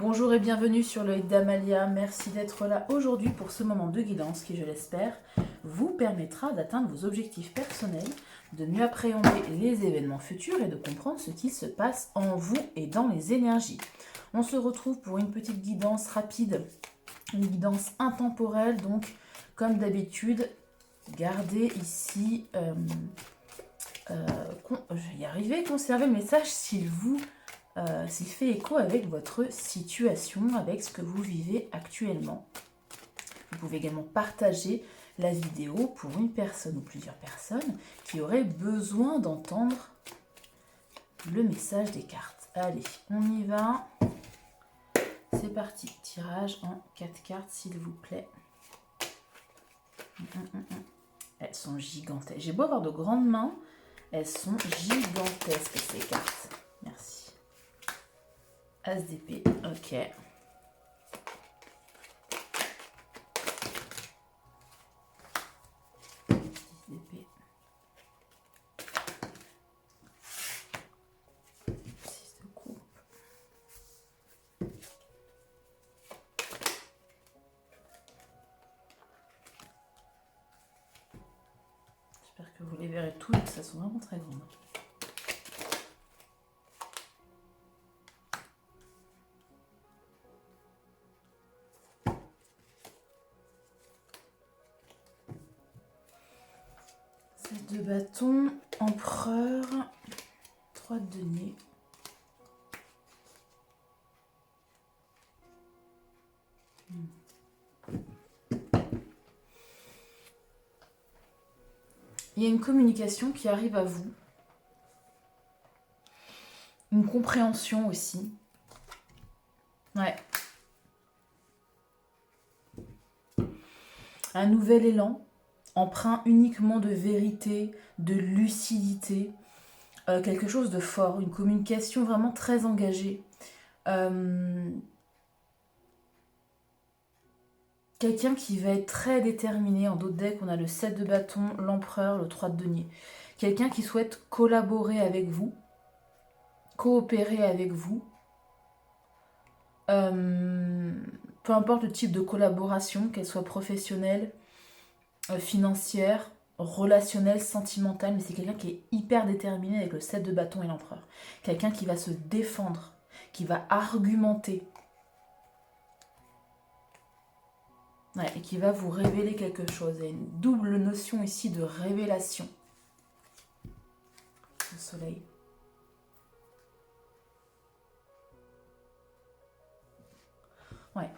Bonjour et bienvenue sur l'œil d'Amalia. Merci d'être là aujourd'hui pour ce moment de guidance qui, je l'espère, vous permettra d'atteindre vos objectifs personnels, de mieux appréhender les événements futurs et de comprendre ce qui se passe en vous et dans les énergies. On se retrouve pour une petite guidance rapide, une guidance intemporelle. Donc, comme d'habitude, gardez ici, je vais y arriver, conservez le message s'il fait écho avec votre situation, avec ce que vous vivez actuellement. Vous pouvez également partager la vidéo pour une personne ou plusieurs personnes qui auraient besoin d'entendre le message des cartes. Allez, on y va. C'est parti. Tirage en 4 cartes, s'il vous plaît. Elles sont gigantesques. J'ai beau avoir de grandes mains, elles sont gigantesques ces cartes. Merci. As d'épée, ok. D'épée. 6 de coupe. J'espère que vous les verrez toutes, ça sont vraiment très grandes. De bâton, empereur, 3 de denier. Il y a une communication qui arrive à vous. Une compréhension aussi. Ouais. Un nouvel élan, empreint uniquement de vérité, de lucidité, quelque chose de fort, une communication vraiment très engagée. Quelqu'un qui va être très déterminé. En d'autres decks, on a le 7 de bâton, l'empereur, le 3 de denier. Quelqu'un qui souhaite collaborer avec vous, coopérer avec vous. Peu importe le type de collaboration, qu'elle soit professionnelle, financière, relationnelle, sentimentale, mais c'est quelqu'un qui est hyper déterminé avec le 7 de bâton et l'empereur. Quelqu'un qui va se défendre, qui va argumenter. Ouais, et qui va vous révéler quelque chose. Il y a une double notion ici de révélation. Le soleil. Ouais.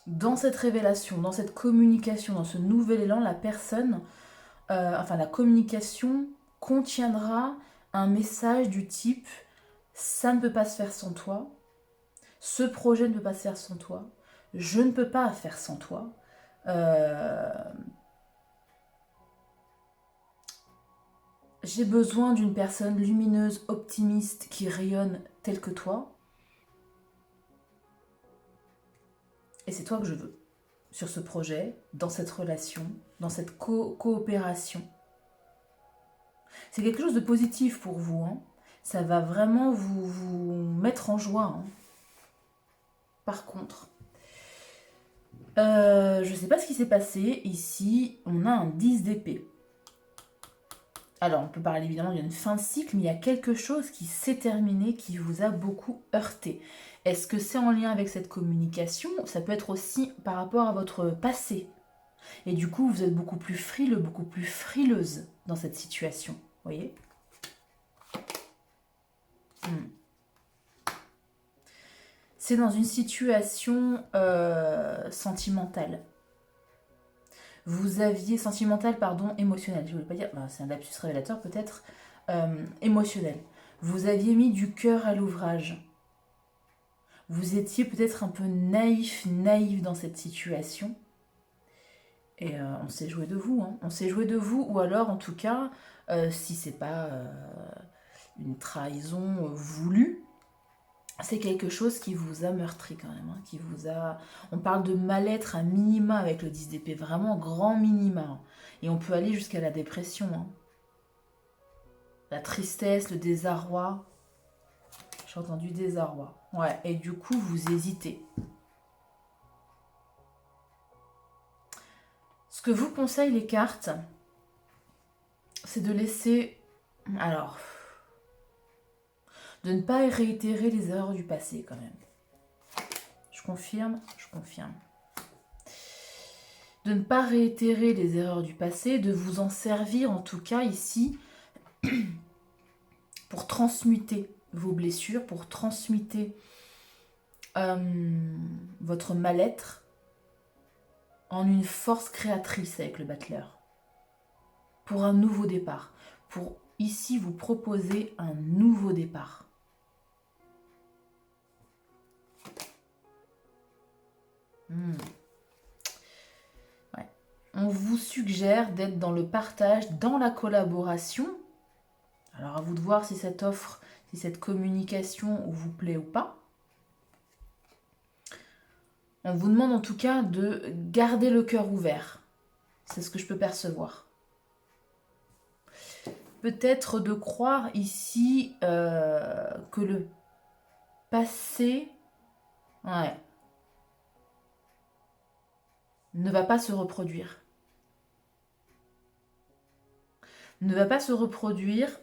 Dans cette révélation, dans cette communication, dans ce nouvel élan, la personne, la communication contiendra un message du type « ça ne peut pas se faire sans toi »,« ce projet ne peut pas se faire sans toi »,« je ne peux pas faire sans toi », j'ai besoin d'une personne lumineuse, optimiste, qui rayonne telle que toi. Et c'est toi que je veux. Sur ce projet, dans cette relation, dans cette coopération. C'est quelque chose de positif pour vous. Hein. Ça va vraiment vous mettre en joie. Hein. Par contre, je ne sais pas ce qui s'est passé. Ici, on a un 10 d'épée. Alors, on peut parler évidemment d'une fin de cycle, mais il y a quelque chose qui s'est terminé, qui vous a beaucoup heurté. Est-ce que c'est en lien avec cette communication? Ça peut être aussi par rapport à votre passé. Et du coup, vous êtes beaucoup plus frileux, beaucoup plus frileuse dans cette situation. Vous voyez? C'est dans une situation sentimentale. Vous aviez émotionnel. Je voulais pas dire, c'est un lapsus révélateur peut-être, émotionnel. Vous aviez mis du cœur à l'ouvrage. Vous étiez peut-être un peu naïf dans cette situation. Et on s'est joué de vous. Hein. On s'est joué de vous, ou alors en tout cas, si c'est pas une trahison voulue, c'est quelque chose qui vous a meurtri quand même. Hein, qui vous a... On parle de mal-être à minima avec le 10 d'épée, vraiment grand minima. Hein. Et on peut aller jusqu'à la dépression. Hein. La tristesse, le désarroi. J'ai entendu désarroi. Ouais, et du coup, vous hésitez. Ce que vous conseillent les cartes, c'est de laisser... Alors, de ne pas réitérer les erreurs du passé quand même. Je confirme, je confirme. De ne pas réitérer les erreurs du passé, de vous en servir en tout cas ici pour transmuter vos blessures, pour transmuter votre mal-être en une force créatrice avec le battleur. Pour un nouveau départ. Pour ici vous proposer un nouveau départ. Ouais. On vous suggère d'être dans le partage, dans la collaboration. Alors à vous de voir si cette offre, si cette communication vous plaît ou pas. On vous demande en tout cas de garder le cœur ouvert. C'est ce que je peux percevoir. Peut-être de croire ici que le passé ne va pas se reproduire. Ne va pas se reproduire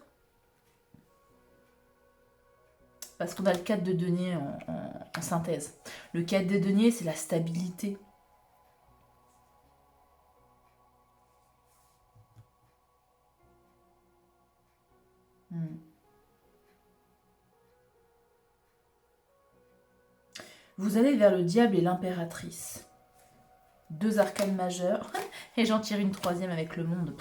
parce qu'on a le 4 de denier en synthèse. Le 4 de denier, c'est la stabilité. Vous allez vers le diable et l'impératrice. 2 arcanes majeures. Et j'en tire une troisième avec le monde.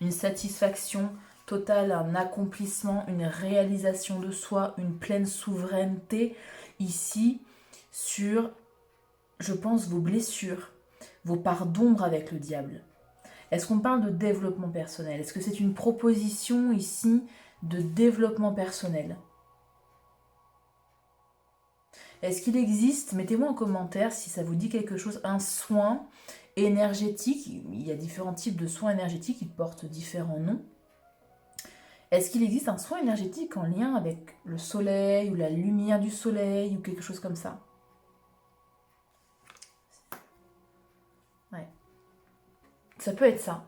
Une satisfaction totale, un accomplissement, une réalisation de soi, une pleine souveraineté ici sur, je pense, vos blessures, vos parts d'ombre avec le diable. Est-ce qu'on parle de développement personnel? Est-ce que c'est une proposition ici de développement personnel? Est-ce qu'il existe, mettez-moi en commentaire si ça vous dit quelque chose, un soin énergétique, il y a différents types de soins énergétiques, ils portent différents noms. Est-ce qu'il existe un soin énergétique en lien avec le soleil ou la lumière du soleil ou quelque chose comme ça? Ouais. Ça peut être ça.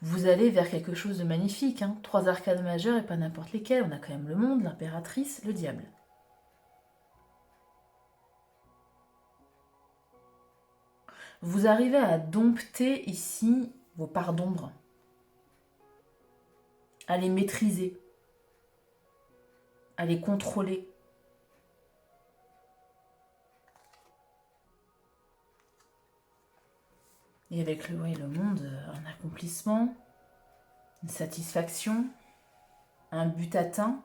Vous allez vers quelque chose de magnifique. 3 arcanes majeures et pas n'importe lesquelles. On a quand même le monde, l'impératrice, le diable. Vous arrivez à dompter ici vos parts d'ombre. À les maîtriser. À les contrôler. Et avec le monde, un accomplissement, une satisfaction, un but atteint.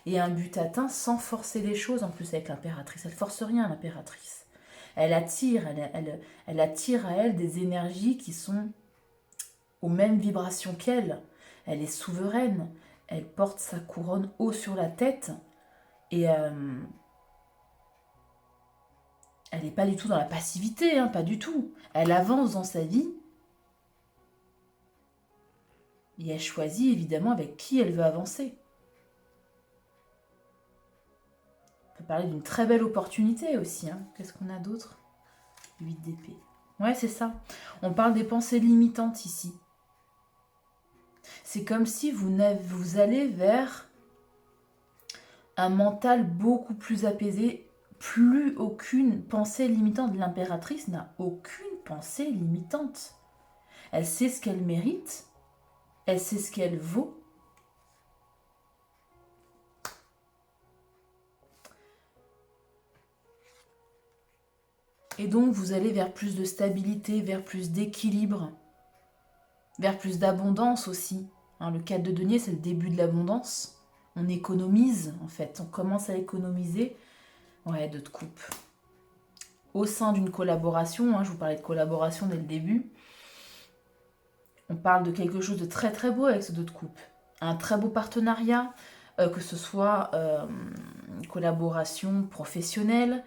Et un but atteint sans forcer les choses, en plus avec l'impératrice. Elle ne force rien, l'impératrice. Elle attire, elle attire à elle des énergies qui sont aux mêmes vibrations qu'elle. Elle est souveraine. Elle porte sa couronne haut sur la tête. Et elle n'est pas du tout dans la passivité, pas du tout. Elle avance dans sa vie. Et elle choisit évidemment avec qui elle veut avancer. On peut parler d'une très belle opportunité aussi. Qu'est-ce qu'on a d'autre? 8 d'épée. Ouais, c'est ça. On parle des pensées limitantes ici. C'est comme si vous allez vers un mental beaucoup plus apaisé. Plus aucune pensée limitante. L'impératrice n'a aucune pensée limitante. Elle sait ce qu'elle mérite. Elle sait ce qu'elle vaut. Et donc, vous allez vers plus de stabilité, vers plus d'équilibre, vers plus d'abondance aussi. Le 4 de denier, c'est le début de l'abondance. On économise, en fait. On commence à économiser. Ouais, 2 de coupe. Au sein d'une collaboration, je vous parlais de collaboration dès le début, on parle de quelque chose de très très beau avec ce 2 de coupe. Un très beau partenariat, que ce soit une collaboration professionnelle,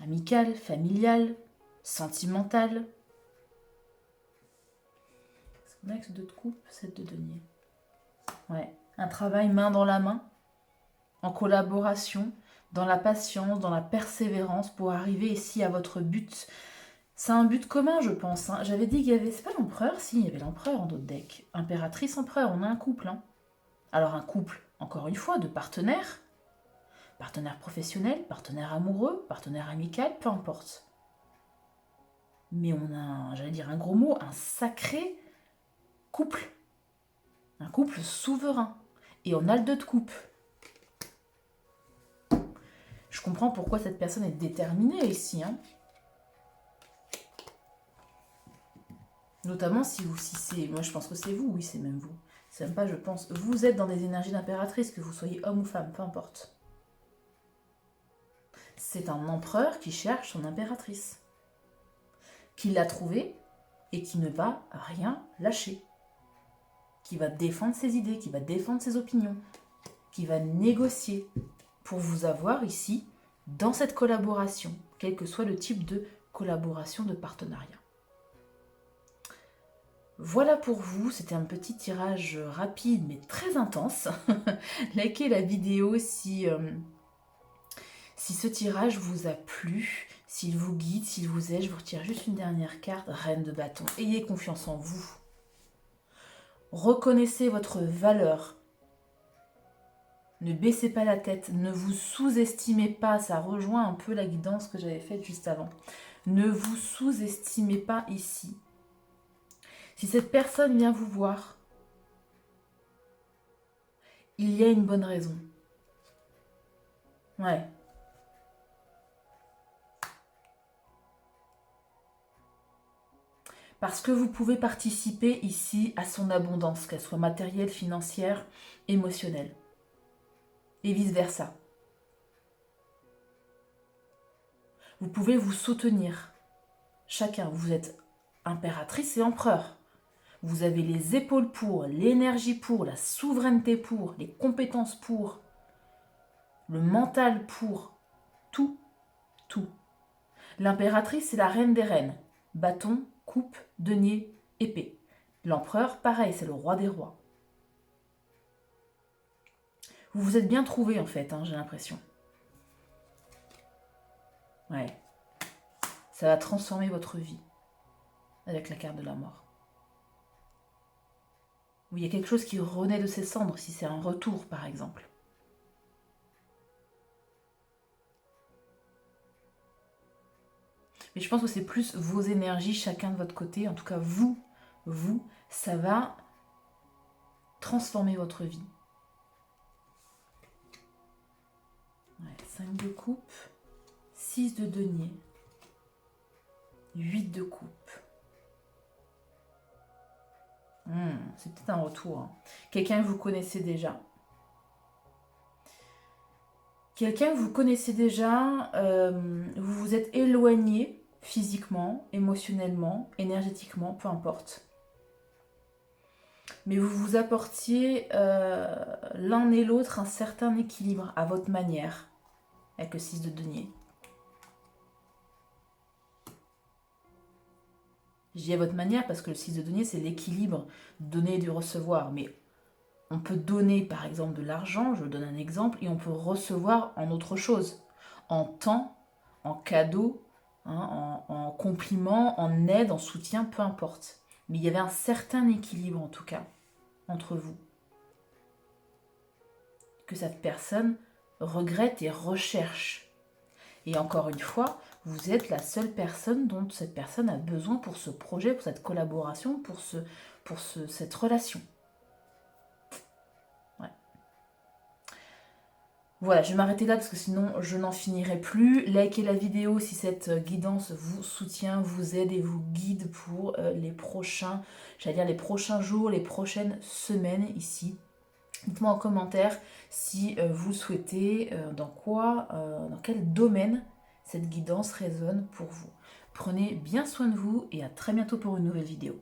amicale, familiale, sentimentale. Qu'est-ce qu'on a avec ce 2 de coupe, 7 de denier? Ouais. Un travail main dans la main, en collaboration, dans la patience, dans la persévérance pour arriver ici à votre but. C'est un but commun, je pense. Hein. J'avais dit qu'il y avait... C'est pas l'empereur? Si, il y avait l'empereur en d'autres decks. Impératrice, empereur, on a un couple. Hein. Alors un couple, encore une fois, de partenaires. Partenaire professionnel, partenaire amoureux, partenaire amical, peu importe. Mais on a, j'allais dire un gros mot, un sacré couple. Un couple souverain. Et on a le 2 de coupe. Je comprends pourquoi cette personne est déterminée ici. Hein. Notamment si c'est... Moi je pense que c'est vous, oui c'est même vous. C'est même pas je pense. Vous êtes dans des énergies d'impératrice, que vous soyez homme ou femme, peu importe. C'est un empereur qui cherche son impératrice. Qui l'a trouvée et qui ne va rien lâcher. Qui va défendre ses idées, qui va défendre ses opinions. Qui va négocier pour vous avoir ici dans cette collaboration, quel que soit le type de collaboration, de partenariat. Voilà pour vous, c'était un petit tirage rapide mais très intense. Likez la vidéo si ce tirage vous a plu, s'il vous guide, s'il vous aide. Je vous retire juste une dernière carte, Reine de bâton. Ayez confiance en vous. Reconnaissez votre valeur. Ne baissez pas la tête, ne vous sous-estimez pas, ça rejoint un peu la guidance que j'avais faite juste avant. Ne vous sous-estimez pas ici. Si cette personne vient vous voir, il y a une bonne raison. Ouais. Parce que vous pouvez participer ici à son abondance, qu'elle soit matérielle, financière, émotionnelle. Et vice-versa. Vous pouvez vous soutenir. Chacun, vous êtes impératrice et empereur. Vous avez les épaules pour, l'énergie pour, la souveraineté pour, les compétences pour, le mental pour, tout, tout. L'impératrice, c'est la reine des reines. Bâton, coupe, denier, épée. L'empereur, pareil, c'est le roi des rois. Vous vous êtes bien trouvés en fait, hein, j'ai l'impression. Ouais. Ça va transformer votre vie avec la carte de la mort. Où il y a quelque chose qui renaît de ses cendres, si c'est un retour par exemple. Mais je pense que c'est plus vos énergies, chacun de votre côté. En tout cas, vous, ça va transformer votre vie. Ouais, 5 de coupe, 6 de denier, 8 de coupe. C'est peut-être un retour. Hein. Quelqu'un que vous connaissez déjà. Quelqu'un que vous connaissez déjà, vous vous êtes éloigné physiquement, émotionnellement, énergétiquement, peu importe. Mais vous vous apportiez l'un et l'autre un certain équilibre à votre manière, avec le 6 de denier. Je dis à votre manière parce que le 6 de denier, c'est l'équilibre donner et du recevoir. Mais on peut donner par exemple de l'argent, je vous donne un exemple, et on peut recevoir en autre chose. En temps, en cadeau, hein, en compliment, en aide, en soutien, peu importe. Mais il y avait un certain équilibre en tout cas entre vous. Que cette personne regrette et recherche. Et encore une fois, vous êtes la seule personne dont cette personne a besoin pour ce projet, pour cette collaboration, pour cette relation. Ouais. Voilà, je vais m'arrêter là parce que sinon je n'en finirai plus. Likez la vidéo si cette guidance vous soutient, vous aide et vous guide pour les prochains jours, les prochaines semaines ici. Dites-moi en commentaire si vous souhaitez, dans quel domaine cette guidance résonne pour vous. Prenez bien soin de vous et à très bientôt pour une nouvelle vidéo.